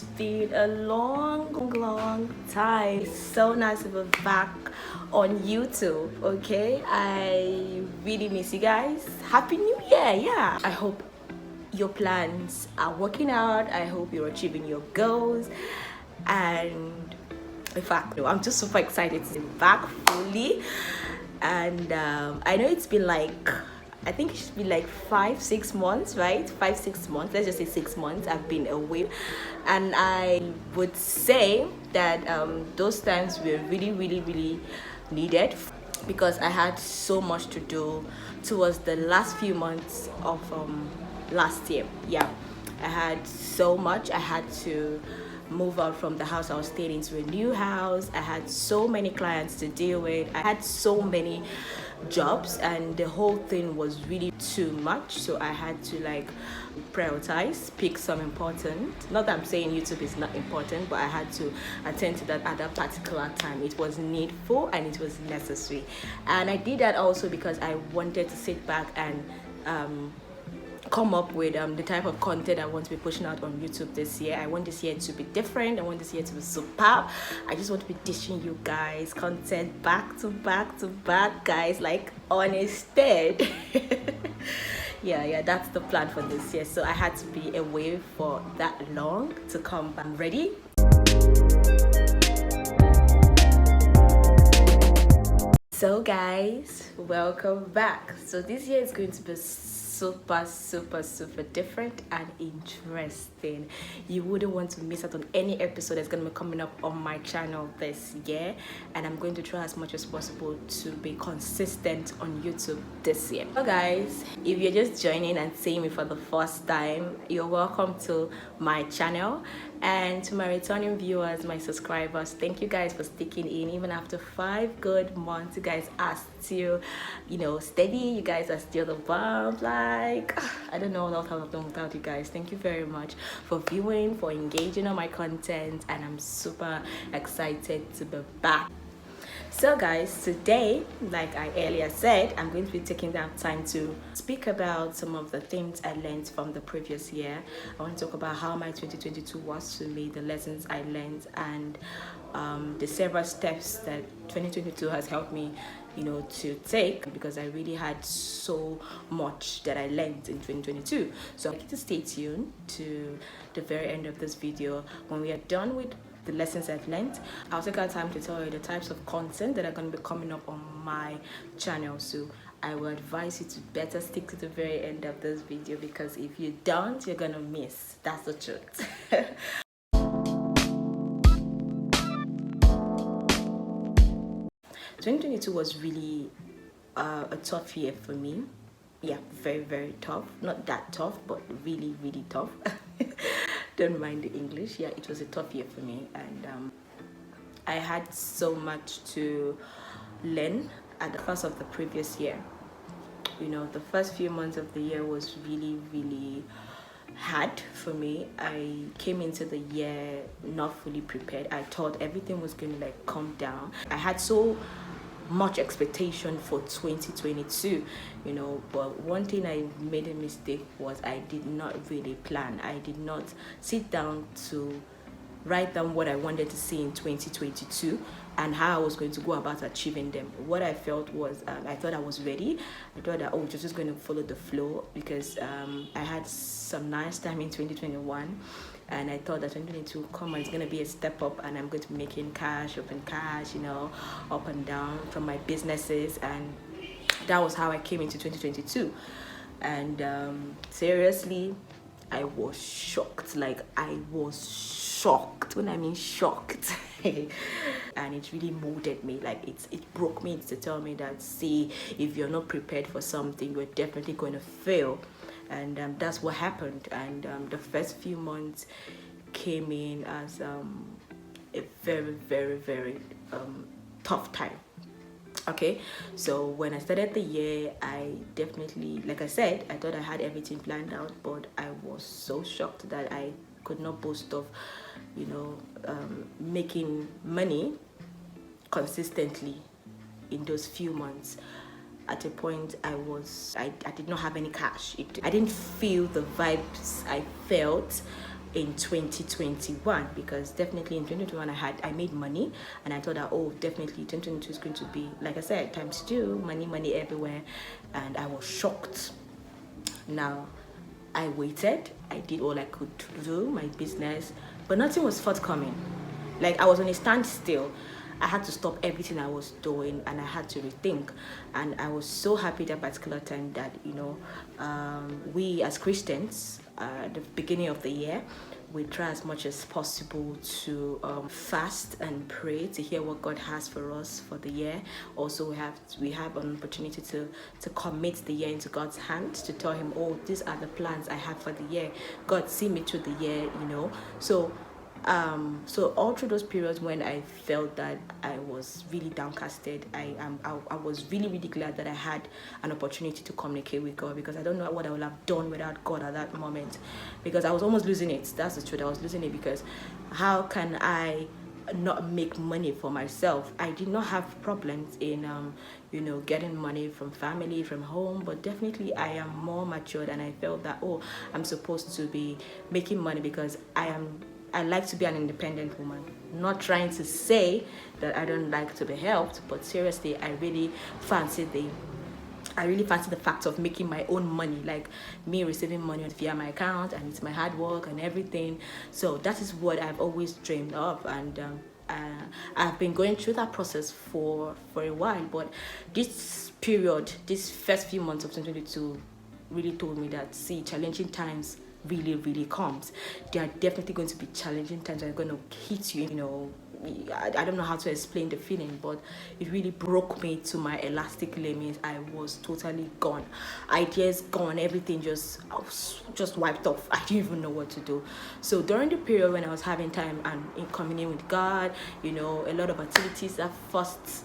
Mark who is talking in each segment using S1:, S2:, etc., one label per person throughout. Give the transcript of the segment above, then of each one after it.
S1: It's been a long time. It's so nice to be back on YouTube, okay? I really miss you guys. Happy New Year, yeah. I hope your plans are working out. I hope you're achieving your goals. And in fact, no, I'm just super excited to be back fully. And I know it's been like, I think it should be like 5 6 months, right? 5 6 months, let's just say 6 months I've been away. And I would say that those times were really needed, because I had so much to do towards the last few months of last year. Yeah, I had so much. I had to move out from the house I was staying into a new house. I had so many clients to deal with. I had so many jobs, and the whole thing was really too much. So I had to like prioritize, pick some important. Not that I'm saying YouTube is not important, but I had to attend to that at that particular time. It was needful and it was necessary. And I did that also because I wanted to sit back and come up with the type of content I want to be pushing out on YouTube this year. I want this year to be different. I want this year to be superb. I just want to be dishing you guys content back to back, guys, like on a stead. Yeah, that's the plan for this year. So I had to be away for that long to come back ready. So guys, welcome back. So this year is going to be super different and interesting. You wouldn't want to miss out on any episode that's going to be coming up on my channel this year, and I'm going to try as much as possible to be consistent on YouTube this year. So guys, if you're just joining and seeing me for the first time, you're welcome to my channel. And to my returning viewers, my subscribers, thank you guys for sticking in. Even after 5 good months, you guys are still, steady. You guys are still the bomb. Like, I don't know what I've done without you guys. Thank you very much for viewing, for engaging on my content, and I'm super excited to be back. So guys, today, like I earlier said, I'm going to be taking that time to speak about some of the things I learned from the previous year. I want to talk about how my 2022 was to me, the lessons I learned, and the several steps that 2022 has helped me to take, because I really had so much that I learned in 2022. So I'd like to stay tuned to the very end of this video. When we are done with the lessons I've learned, I'll take our time to tell you the types of content that are going to be coming up on my channel. So I will advise you to better stick to the very end of this video, because if you don't, you're gonna miss. That's the truth. 2022 was really a tough year for me. Yeah, very tough. Not that tough, but really tough. Don't mind the English. Yeah, it was a tough year for me, and I had so much to learn at the first of the previous year. The first few months of the year was really hard for me. I came into the year not fully prepared. I thought everything was going to like calm down. I had so much expectation for 2022, but one thing I made a mistake was I did not really plan. I did not sit down to write down what I wanted to see in 2022 and how I was going to go about achieving them. What I felt was, I thought I was ready. I thought that, just going to follow the flow, because I had some nice time in 2021, and I thought that 2022 come on, it's going to be a step up, and I'm going to be making cash, open cash, up and down from my businesses. And that was how I came into 2022. And seriously, I was shocked. Like, I was shocked. When I mean shocked. And it really molded me. Like, it broke me to tell me that, see, if you're not prepared for something, you're definitely going to fail. And that's what happened. And the first few months came in as a very tough time. Okay, so when I started the year, I definitely, like I said, I thought I had everything planned out, but I was so shocked that I could not boast of making money consistently in those few months. At a point, I did not have any cash. I didn't feel the vibes I felt in 2021, because definitely in 2021 I made money, and I thought that, oh, definitely 2022 is going to be, like I said, times two, money everywhere. And I was shocked. Now, I waited, I did all I could do, my business, but nothing was forthcoming. Like, I was on a standstill. I had to stop everything I was doing, and I had to rethink. And I was so happy that particular time that, we as Christians, at the beginning of the year, we try as much as possible to fast and pray to hear what God has for us for the year. Also, we have an opportunity to commit the year into God's hands, to tell Him, oh, these are the plans I have for the year. God, see me through the year, So all through those periods when I felt that I was really downcasted, I was really, really glad that I had an opportunity to communicate with God, because I don't know what I would have done without God at that moment, because I was almost losing it. That's the truth. I was losing it, because how can I not make money for myself? I did not have problems in getting money from family, from home, but definitely I am more matured, and I felt that, oh, I'm supposed to be making money, because I like to be an independent woman. Not trying to say that I don't like to be helped, but seriously, I really fancy the fact of making my own money, like me receiving money via my account, and it's my hard work and everything. So that is what I've always dreamed of, and I've been going through that process for a while. But this first few months of 2022 really told me that, see, challenging times really, really comes. There are definitely going to be challenging times that are going to hit you. I don't know how to explain the feeling, but it really broke me to my elastic limit. I was totally gone. Ideas gone, everything I was just wiped off. I didn't even know what to do. So during the period when I was having time and in communion with God, a lot of activities, that first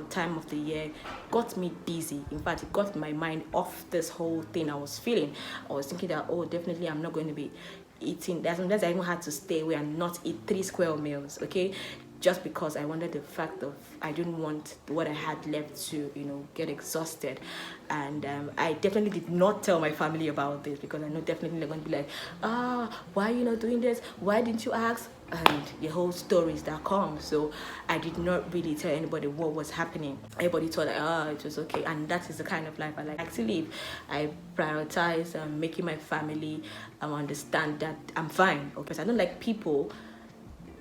S1: time of the year got me busy. In fact, it got my mind off this whole thing I was feeling. I was thinking that, oh, definitely I'm not going to be eating. Sometimes I even had to stay away and not eat 3 square meals, okay? Just because I wanted the fact of, I didn't want what I had left to, get exhausted. And I definitely did not tell my family about this, because I know definitely they're going to be like, why are you not doing this? Why didn't you ask? And the whole stories that come. So I did not really tell anybody what was happening. Everybody thought, it was okay. And that is the kind of life I like to live. I prioritize making my family understand that I'm fine. Because I don't like people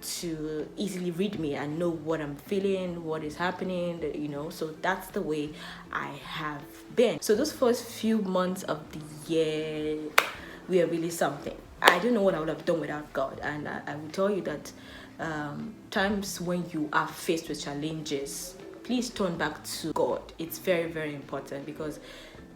S1: to easily read me and know what I'm feeling, what is happening, so that's the way I have been. So those first few months of the year were really something. I don't know what I would have done without God, and I will tell you that times when you are faced with challenges, please turn back to God. It's very, very important, because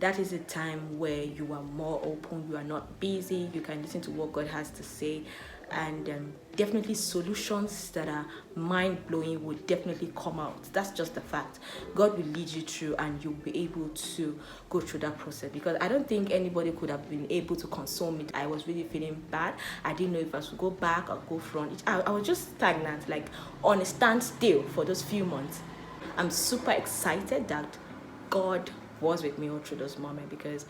S1: that is a time where you are more open, you are not busy, you can listen to what God has to say, and definitely solutions that are mind-blowing will definitely come out. That's just the fact. God will lead you through, and you'll be able to go through that process, because I don't think anybody could have been able to console me. I was really feeling bad. I didn't know if I should go back or go front. I was just stagnant, like on a standstill for those few months. I'm super excited that God was with me all through those moments, because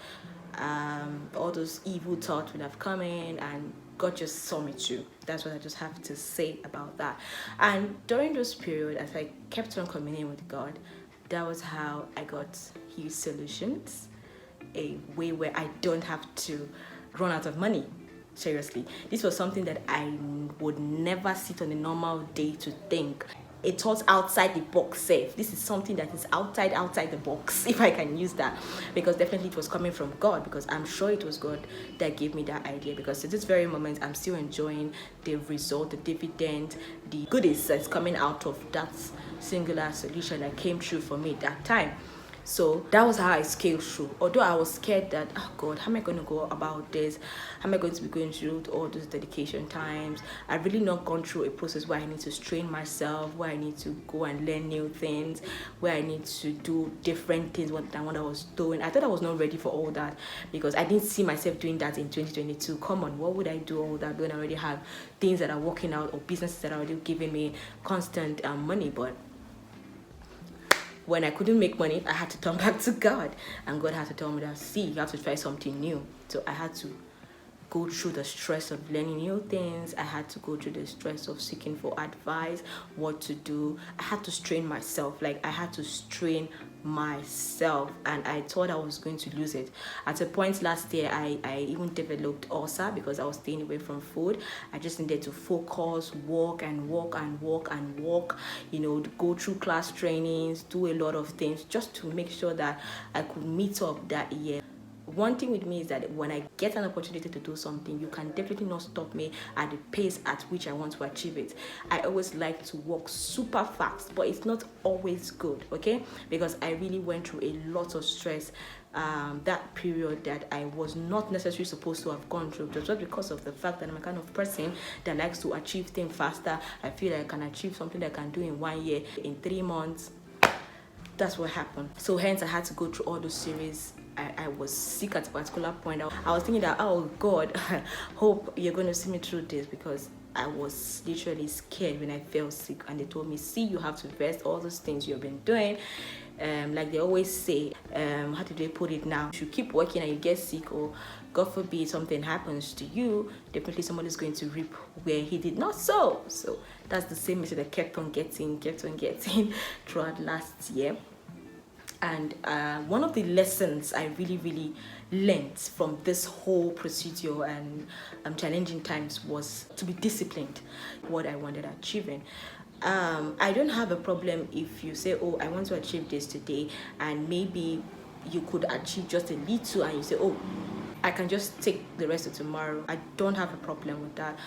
S1: all those evil thoughts would have come in, and God just saw me through. That's what I just have to say about that. And during those periods, as I kept on communing with God, that was how I got His solutions, a way where I don't have to run out of money. Seriously, this was something that I would never sit on a normal day to think. A thought outside the box safe. This is something that is outside the box, if I can use that, because definitely it was coming from God, because I'm sure it was God that gave me that idea, because at this very moment I'm still enjoying the result, the dividend, the goodies that's coming out of that singular solution that came true for me that time. So that was how I scaled through. Although I was scared that, oh God, how am I going to go about this? How am I going to be going through all those dedication times? I've really not gone through a process where I need to strain myself, where I need to go and learn new things, where I need to do different things than what I was doing. I thought I was not ready for all that, because I didn't see myself doing that in 2022. Come on, what would I do all that when I already have things that are working out, or businesses that are already giving me constant money? But when I couldn't make money, I had to turn back to God, and God had to tell me that, see, you have to try something new. So I had to go through the stress of learning new things. I had to go through the stress of seeking for advice, what to do. I had to strain myself. Like, I had to strain myself, and I thought I was going to lose it. At a point last year, I even developed ulcer because I was staying away from food. I just needed to focus, walk, go through class trainings, do a lot of things just to make sure that I could meet up that year. One thing with me is that when I get an opportunity to do something, you can definitely not stop me at the pace at which I want to achieve it. I always like to walk super fast, but it's not always good, okay? Because I really went through a lot of stress that period that I was not necessarily supposed to have gone through, just because of the fact that I'm a kind of person that likes to achieve things faster. I feel like I can achieve something that I can do in 1 year, in 3 months. That's what happened. So hence I had to go through all those series. I was sick at a particular point. I was thinking that, oh God, hope you're going to see me through this, because I was literally scared when I fell sick and they told me, see, you have to rest, all those things you've been doing. Like they always say, how do they put it now? If you keep working and you get sick, or God forbid something happens to you, definitely somebody's going to reap where he did not sow. So that's the same message I kept on getting throughout last year. And one of the lessons I really learned from this whole procedure and challenging times was to be disciplined. What I wanted achieving. I don't have a problem if you say, oh, I want to achieve this today, and maybe you could achieve just a little and you say, oh, I can just take the rest of tomorrow. I don't have a problem with that.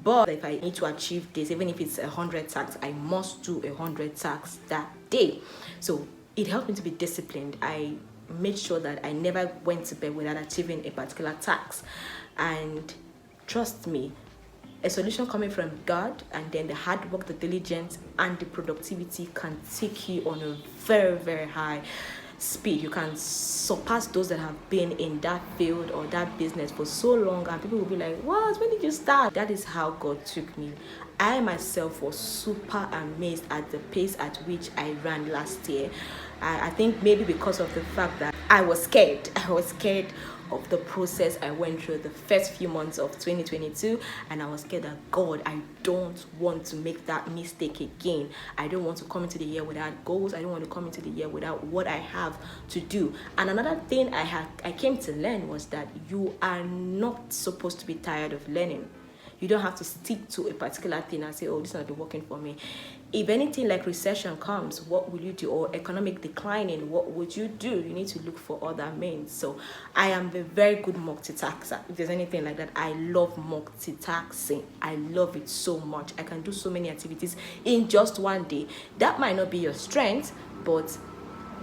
S1: But if I need to achieve this, even if it's 100 tasks, I must do 100 tasks that day. So it helped me to be disciplined. I made sure that I never went to bed without achieving a particular task. And trust me, a solution coming from God, and then the hard work, the diligence, and the productivity can take you on a very high speed. You can surpass those that have been in that field or that business for so long, and people will be like, what, when did you start? That is how God took me. I myself was super amazed at the pace at which I ran last year. I think maybe because of the fact that I was scared of the process I went through the first few months of 2022, and I was scared that, God, I don't want to make that mistake again. I don't want to come into the year without goals. I don't want to come into the year without what I have to do. And another thing I came to learn was that you are not supposed to be tired of learning. You don't have to stick to a particular thing and say, oh, this is not working for me. If anything like recession comes, what will you do? Or economic declining, what would you do? You need to look for other means. So I am a very good multitasker. If there's anything like that, I love multitasking. I love it so much. I can do so many activities in just one day. That might not be your strength, but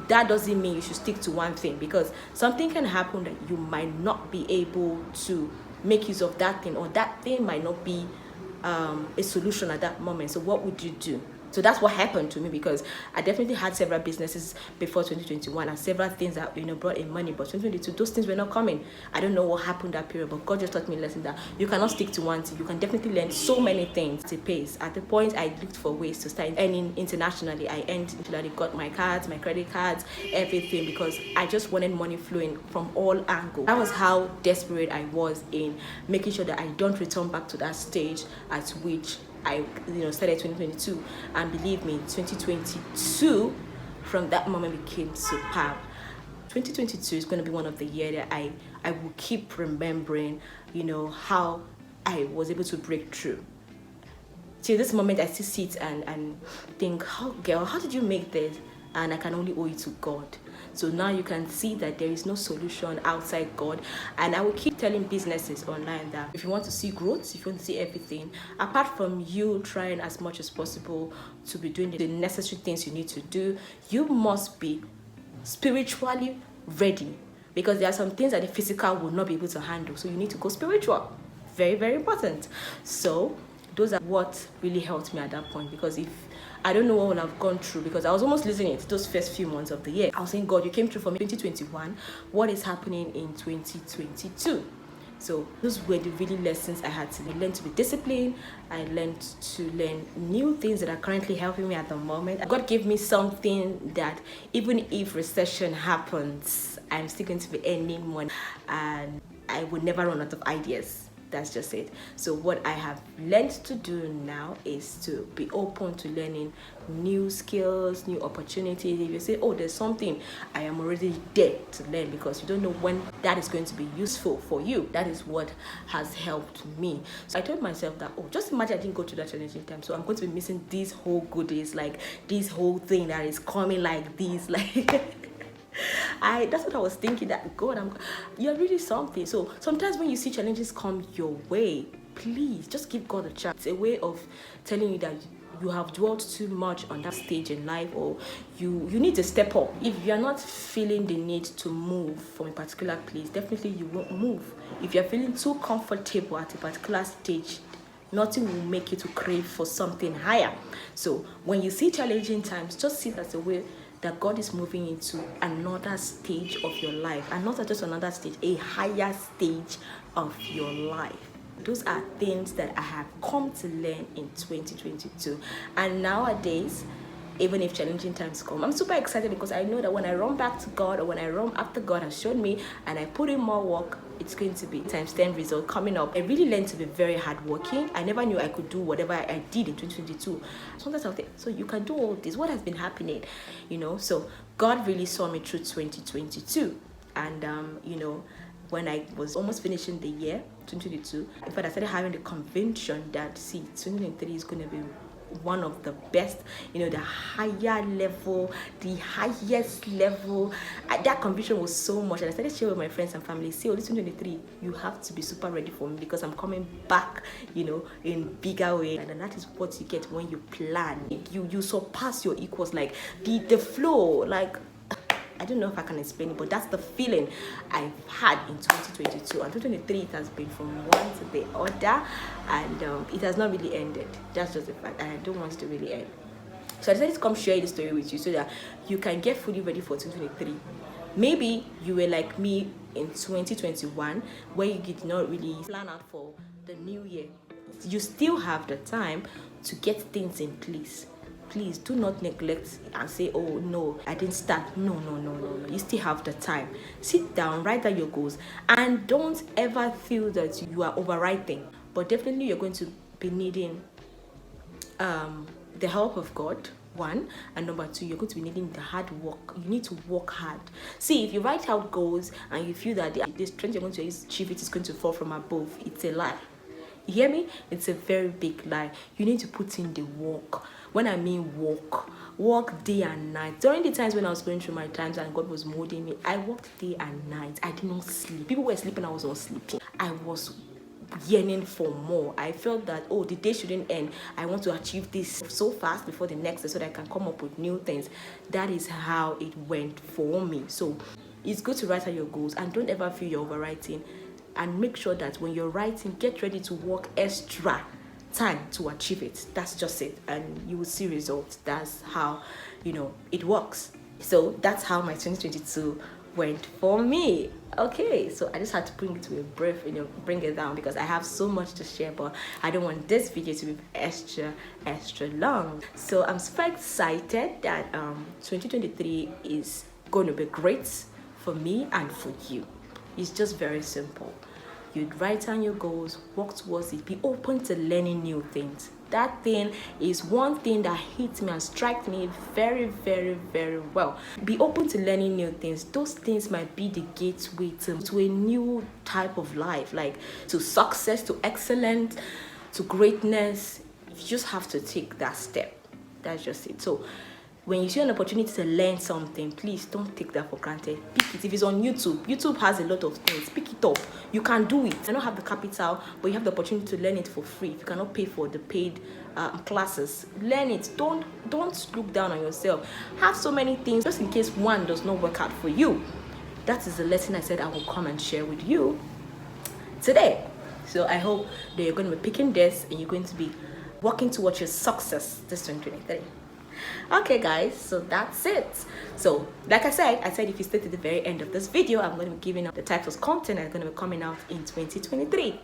S1: that doesn't mean you should stick to one thing, because something can happen that you might not be able to make use of that thing, or that thing might not be a solution at that moment. So what would you do? So that's what happened to me, because I definitely had several businesses before 2021 and several things that brought in money, but 2022 those things were not coming. I don't know what happened that period, but God just taught me a lesson that you cannot stick to one thing. You can definitely learn so many things at a pace. At the point I looked for ways to start earning internationally. I got my cards, my credit cards, everything, because I just wanted money flowing from all angles. That was how desperate I was in making sure that I don't return back to that stage at which I started 2022, and believe me, 2022 from that moment became superb. 2022 is going to be one of the years that I will keep remembering, how I was able to break through. Till this moment, I still sit and think, girl, how did you make this? And I can only owe it to God. So now you can see that there is no solution outside God. And I will keep telling businesses online that if you want to see growth, if you want to see everything, apart from you trying as much as possible to be doing the necessary things you need to do, you must be spiritually ready, because there are some things that the physical will not be able to handle. So you need to go spiritual. Very important. So those are what really helped me at that point, because if I don't know what I've gone through, because I was almost losing it those first few months of the year. I was saying, God, you came through for me in 2021. What is happening in 2022? So those were the really lessons I had to learn to be disciplined. I learned to learn new things that are currently helping me at the moment. God gave me something that even if recession happens, I'm still going to be earning money. And I would never run out of ideas. That's just it. So what I have learned to do now is to be open to learning new skills, new opportunities. If you say, oh, there's something, I am already there to learn, because you don't know when that is going to be useful for you. That is what has helped me. So I told myself that, oh, just imagine I didn't go through that challenging time, so I'm going to be missing these whole goodies, like this whole thing that is coming like this, like that's what I was thinking, that God, you're really something. So sometimes when you see challenges come your way, please just give God a chance. It's a way of telling you that you have dwelt too much on that stage in life, or you need to step up. If you're not feeling the need to move from a particular place, definitely you won't move. If you're feeling too comfortable at a particular stage, nothing will make you to crave for something higher. So when you see challenging times, just see it as a way that God is moving into another stage of your life, and not just another stage, a higher stage of your life. Those are things that I have come to learn in 2022. And nowadays, even if challenging times come, I'm super excited, because I know that when I run back to God, or when I run after God has shown me, and I put in more work, it's going to be times 10 result coming up. I really learned to be very hardworking. I never knew I could do whatever I did in 2022. Sometimes I'll think, so you can do all this. What has been happening? So God really saw me through 2022. And, when I was almost finishing the year, 2022, in fact, I started having the conviction that, 2023 is going to be one of the best, the higher level, the highest level. That conviction was so much, and I started sharing with my friends and family, say, oh, this 2023, you have to be super ready for me, because I'm coming back, in bigger way. And that is what you get when you plan. You surpass your equals, like the flow, like, I don't know if I can explain it, but that's the feeling I've had in 2022. And 2023, it has been from one to the other, and it has not really ended. That's just the fact, and I don't want it to really end. So I decided to come share this story with you, so that you can get fully ready for 2023. Maybe you were like me in 2021, where you did not really plan out for the new year. You still have the time to get things in place. Please do not neglect and say, oh no, I didn't start. No. You still have the time. Sit down, write down your goals, and don't ever feel that you are overwriting. But definitely you're going to be needing the help of God, one, and number two, you're going to be needing the hard work. You need to work hard. See, if you write out goals and you feel that the strength you're going to achieve it is going to fall from above, it's a lie. You hear me? It's a very big lie. You need to put in the work. When I mean work day and night. During the times when I was going through my times and God was molding me, I worked day and night. I did not sleep. People were sleeping, I was not sleeping. I was yearning for more. I felt that, oh, the day shouldn't end. I want to achieve this so fast before the next day, so that I can come up with new things. That is how it went for me. So it's good to write out your goals, and don't ever feel you're overwriting. And make sure that when you're writing, get ready to work extra time to achieve it. That's just it, and you will see results. That's how it works. So that's how my 2022 went for me. Okay, so I just had to bring it to a brief, bring it down, because I have so much to share, but I don't want this video to be extra long. So I'm super excited that 2023 is going to be great for me and for you. It's just very simple. You'd write down your goals, work towards it, be open to learning new things. That thing is one thing that hits me and strikes me very, very, very well. Be open to learning new things. Those things might be the gateway to a new type of life, like to success, to excellence, to greatness. You just have to take that step. That's just it. So when you see an opportunity to learn something, please don't take that for granted. Pick it. If it's on YouTube has a lot of things. Pick it up. You can do it. I don't have the capital, but you have the opportunity to learn it for free. If you cannot pay for the paid classes, learn it. Don't look down on yourself. Have so many things, just in case one does not work out for you. That is the lesson I said I will come and share with you today. So I hope that you're going to be picking this, and you're going to be working towards your success this 2023. Okay guys, so that's it. So like I said if you stay to the very end of this video, I'm going to be giving up the types of content that's going to be coming out in 2023.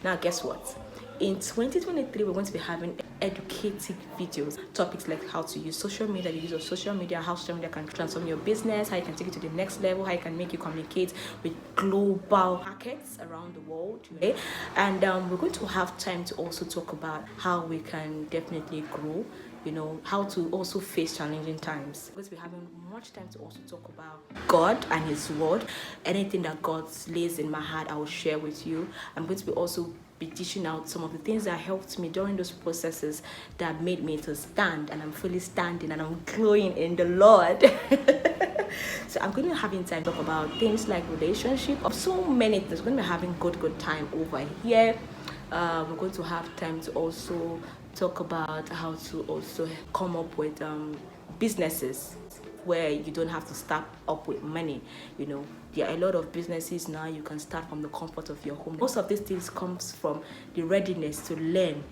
S1: Now guess what? In 2023, we're going to be having educative videos, topics like how to use social media, the use of social media, how social media can transform your business, how you can take it to the next level, how you can make you communicate with global markets around the world. Okay? And we're going to have time to also talk about how we can definitely grow, you know, how to also face challenging times. We're going to be having much time to also talk about God and His Word. Anything that God lays in my heart, I will share with you. I'm going to be also be dishing out some of the things that helped me during those processes that made me to stand, and I'm fully standing and I'm glowing in the Lord. So I'm going to be having time to talk about things like relationship, of so many things. We're going to be having good time over here. We're going to have time to also talk about how to also come up with businesses where you don't have to start up with money. You know, there are a lot of businesses now you can start from the comfort of your home. Most of these things comes from the readiness to learn.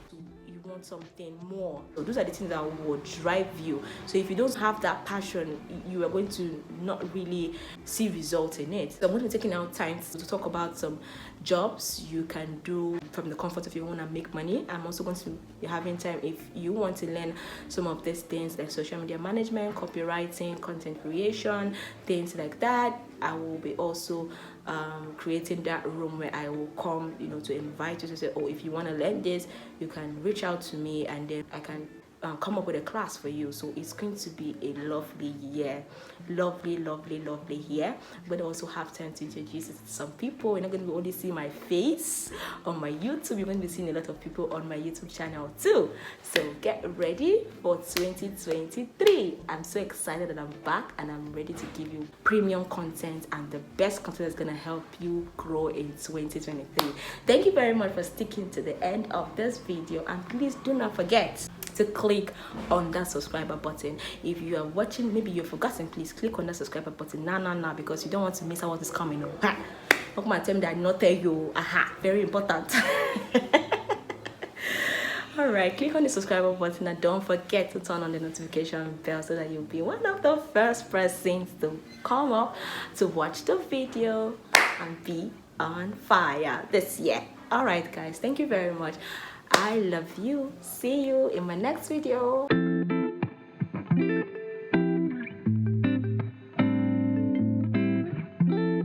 S1: You want something more. So those are the things that will drive you. So if you don't have that passion, you are going to not really see results in it. So I'm going to be taking out time to talk about some jobs you can do from the comfort of your home and make money. I'm also going to be having time if you want to learn some of these things like social media management, copywriting, content creation, things like that. I will be also creating that room where I will come, you know, to invite you to say, oh, if you want to learn this, you can reach out to me and then I can come up with a class for you. So it's going to be a lovely year, lovely year. But also have time to introduce it to some people. You're not going to only see my face on my YouTube, you're going to be seeing a lot of people on my YouTube channel too. So get ready for 2023. I'm so excited that I'm back and I'm ready to give you premium content and the best content that's going to help you grow in 2023. Thank you very much for sticking to the end of this video, and please do not forget to click on that subscriber button. If you are watching, maybe you've forgotten, please click on that subscriber button now, because you don't want to miss out what is coming. Welcome my time that I not tell you. Very important. All right, click on the subscriber button and don't forget to turn on the notification bell so that you'll be one of the first persons to come up to watch the video and be on fire this year. All right, guys, thank you very much. I love you. See you in my next video.